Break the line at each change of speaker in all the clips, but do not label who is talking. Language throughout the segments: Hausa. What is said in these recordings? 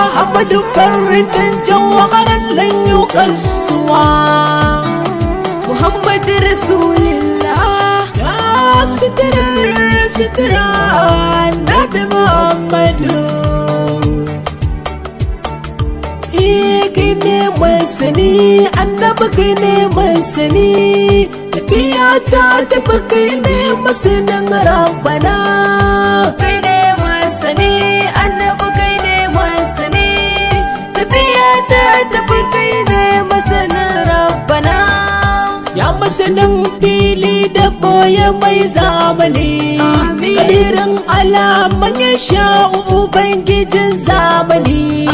أحمد فرد جوهر لن يقسوا
محمد رسول الله
يا ستر ستر النبي محمد كيني مسني النبي كيني مسني تبياتا تبكيني مسنن ربنا
كيني مسني النبي كيني مسني تبياتا تبكيني مسنن ربنا
يا مسنن ديلي دبويا مي زامني قديرن على من يشاء ubangijin zamani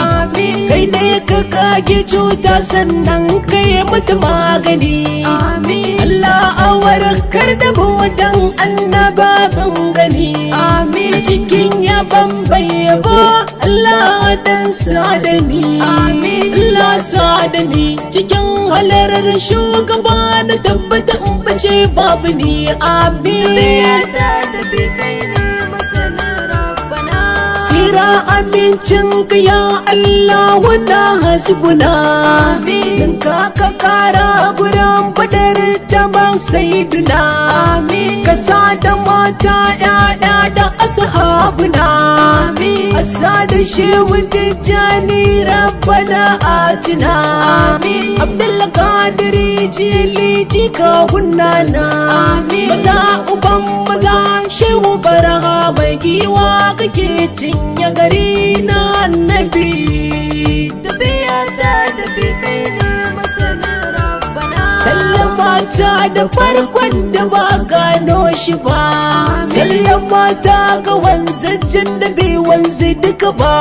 kai ne ka kage cuta sannan kai mata magani Allah a warkar da mu dan annababin gani cikin yaban bayyabo Allah dan sadani Allah sadani cikin halarar shugaba na tabbata in bace babu ni amin amincinka ya Allah wana hasbuna din ka kara gurin fadar ta ban sayyiduna ka sa da mata yaya da ashabuna asa da shehu tijani rabbana atina abdul qadir jili jika hunnana maza uban maza shehu baraha mai giwa kake cinye gari na annabi
tabbiyata tafi kai ne masanin rabbana
sallamata da farkon da ba gano shi ba sallamata ga wanzajin da bai wanzu duka ba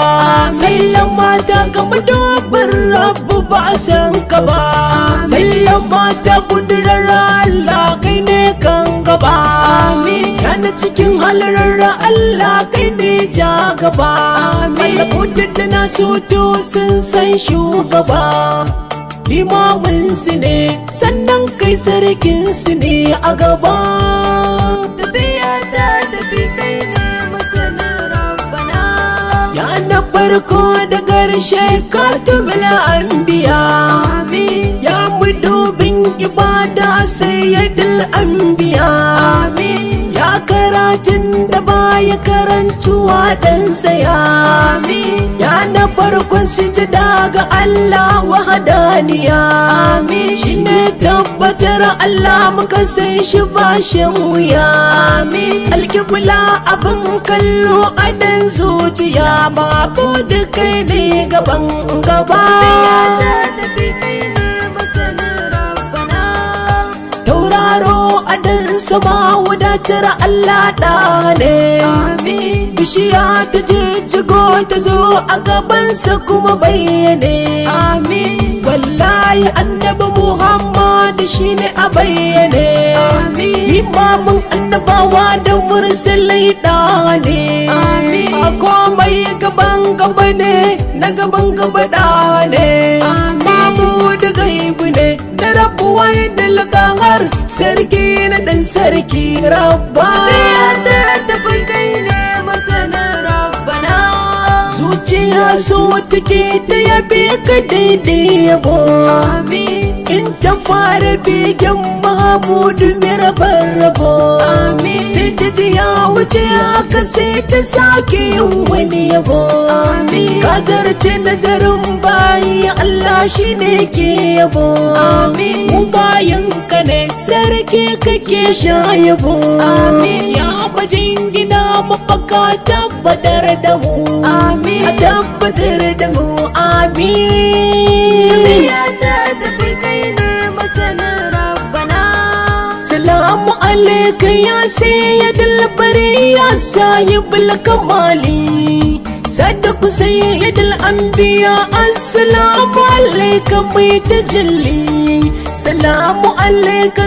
sallamata ga madobin rabu ba a san ka ba sallamata kudurar Allah kai ne kan gaba yana cikin halarar Allah kai ne ja gaba malakutar da na soto sun san shugaba limamin su ne sannan kai sarkin su ne a gaba
tabbiyata tafi kai ne masanin rabbana
ya na farko da ƙarshe ka tubula anbiya ya mudubin ibada sayyidul anbiya ya karatun da baya karantuwa dan tsaya ya na farkon sujada ga Allah wahadaniya shine tabbatar Allah muka san shi ba shan wuya alkibla abin kallo a dan zuciya babu da kai ne gaban gaba tauraro a dan sama wadatar Allah da ne bishiya ta jijjigo ta zo a gabansa kuma bayyane wallahi annabi Muhammad shine a bayyane imamin annabawa da mursalai da ne a komai gaban gaba ne na gaban gaba da ne babu da gaibu ne na rabuwa da lakahar sarki na dan sarki rabba
tafi kai ne masanin rabbana
zuciya so take ta yabe ka daidai yabo in ta fara begen Mahamudu mai rabar rabo sai ta ji ya wuce haka sai ta sake yin wani yabo ka zarce nazarin bayi Allah shi ne ke yabo mu bayan ka ne sarki kake sha yabo ya bajin gina mafaka tabbatar da mu a tabbatar da mu amin
tafi kai ne masanin rabbana
salamu alaika ya sayyidul bariya sahibul kamali sadaku sayyidul anbiya assalamu alaika mai tajalli salamu alaika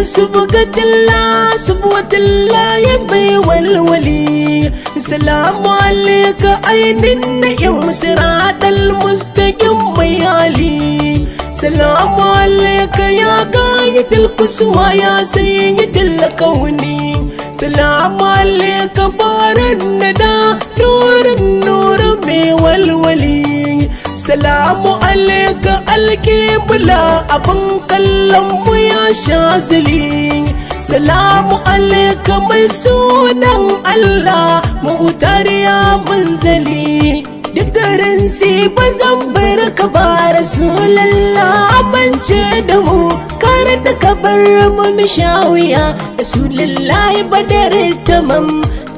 subhatullah ya bai walwali salamu alaika ainin na'im siratal mustaqim mai hali salamu alaika ya gayatul kuswa ya sayyidul kauni salamu alaika baran nada nurin mai walwali salamu alaika alƙibla abin kallon mu ya shazili salamu alaika mai sunan Allah mutar ya munzali duk garin si ba zan bar ka ba rasulallah amince da mu kare da ka bar mu mishawiya rasulallah badar tamam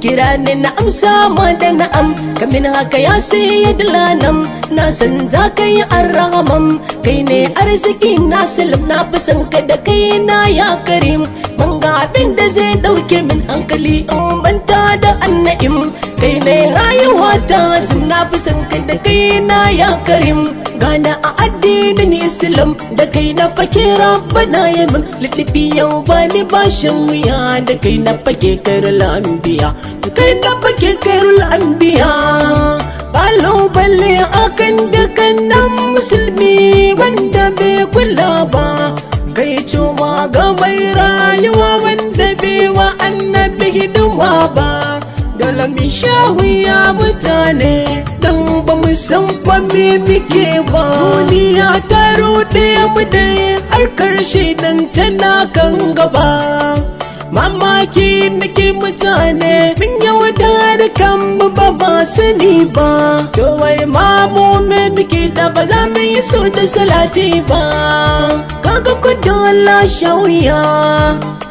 kira ni na amsa ma da na'am kamin haka ya sayyid lanam na san za ka yi arhamam kai ne arziki na salam na fi san ka da kai na ya karim ban ga abin da zai dauke min hankali in banta da anna'im kai ne rayuwa ta zim na fi san ka da kai na ya karim gana a addinin islam da kai na fake rabbana ya min lilifi yau ba ni bashin wuya da kai na fake karul anbiya da kai na fake karul anbiya kalubale akan dukkanin musulmi wanda bai kula ba kai cewa ga mai rayuwa wanda bai wa annabi hidima ba dole mu shawiya mutane dan ba mu san fa me muke ba duniya ta rude mu da har karshe dan tana kan gaba mamaki nake mutane min yaudar kan ba ba sani ba to wai mamu me muke da ba za mu yi so da salati ba kaga ku dole shawiya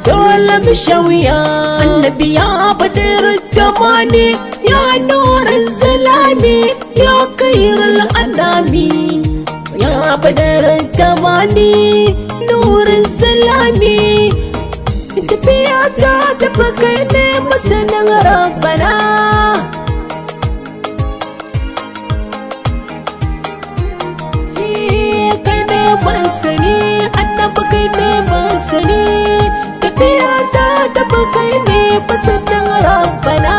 dole mu shawiya annabi ya badar tamani ya nuran zalami ya khairul anami ya badar tamani nuran zalami tafiya ta tafi kai ne masanin rabbana kai ne masani annabi kai ne masani tafiya ta tafi kai ne masanin rabbana